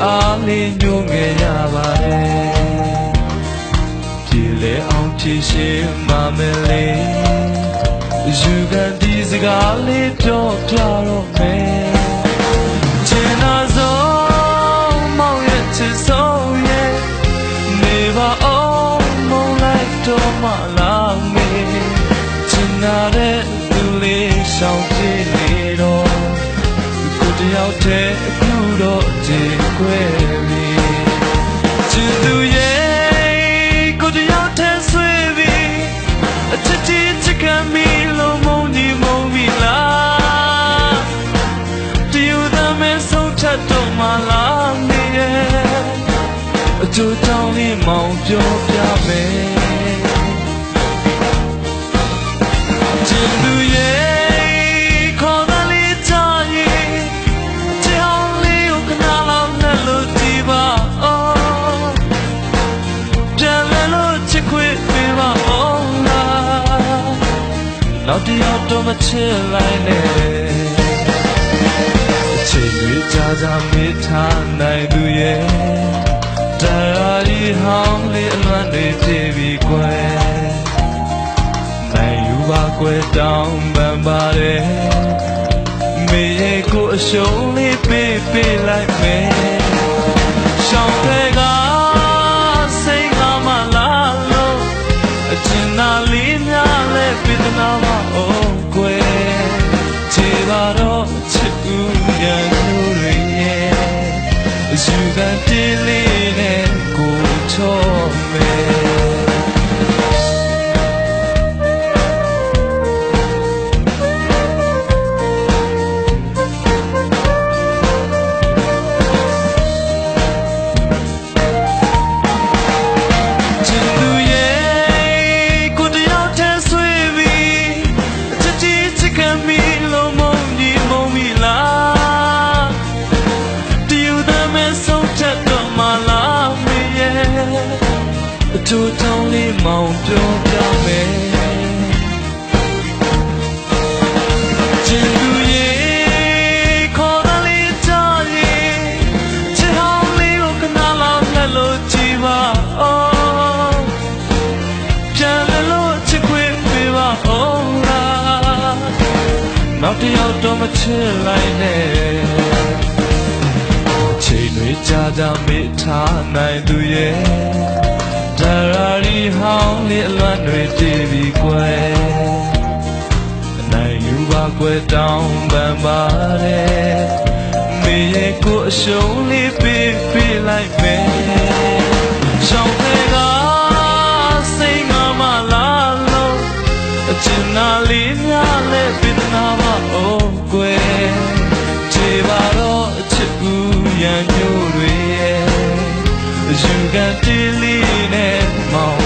အားလေးညိုငယ်ရပါတယ်ပြည်လေအောင်ဖြည့်ရှင်းမမယ်လေယူကန်ဒီစကားလေးပြောပြတော့မယ်ချင်သာဆုံးမောင်ရဲ့ချစ်ဆုံးရဲ့နေပါအောင်မုန်းလိုက်တော့မှလားမေချင်နာတဲ့သူလေးရှောင်ကြည့်နေတော့ကိုတယောက်တည်းအခုတော့ကြည်ခွဲပြီချစ်သူရဲ့ကိုတယောက်တည်းဆွေးပြီအချစ်ကြီးချစ်ခံမိလို့မုန်းကြီးမုန်းပြီလားတူသားမဲ့ဆုံးချတ်တော့မှလားနေရဲ့အကျိုးကြောင့်လေးမောင်ပြောပြမယ်ချစ်သူရဲ့ခေါ်တာလေးချရင်ချစ်အောင်လေးကိုခဏလောက်နဲ့လို့ကြည့်ပါဦးပြန်လဲလို့ချစ်ခွေပေးပါဦးလားနောက်တစ်ယောက်တော့မချစ်လိုက်နဲ့အချိန်တွေကြာကြာမေးထားနိုင်သူရဲ့တရားရီဟောင်းလေးအလွမ်းတွေပြေပြီကွယ်နိုင်ယူပါကွယ်တောင်းပန်ပါတယ်မေရဲ့ကိုအရှုံးလေးပေးလိုက်မယ်ရှောင်းတဲ့ကစိတ်ကမှလာလို့အကျဉ်းသားလေးများလဲပြဿနာမအောင်ကွယ်ခြေပါတော့ချစ်ဦးရန်လို့ရဲ့ယူကန်တေးလေးနဲ့ကိုချောမယ်တူတောင်းလေးမောင်ပြောပြမယ်ချစ်သူရဲ့ခေါ်တာလေးချရင်ချစ်ဟောင်းလေးကိုခဏလောက်နဲ့လို့ကြည့်ပါဦးပြန်လဲလို့ချစ်ခွေပေးပါဦးလားနောက်တစ်ယောက်တော့မချစ်လိုက်နဲ့ချိန်တွေကြာကြာမေ့ထားနိုင်သူရဲ့တရားရီဟောင်းလေးအလွမ်းတွေတည်ပြီးကွယ်အနိုင်ယူပါကွယ်တောင်းပန်ပါတယ်မေရဲ့ကိုအရှုံးလေးပေးလိုက်မယ်ရှောင်းတဲ့ကစိတ်ငါမလာလို့အကျဉ်းသားလေးများလဲပြဿနာမအောင်ကွယ်ခြေပါတော့အချစ်ဦးရန်ညို့တွေရဲ့ယူကန်တေးလေးနဲ့မောင်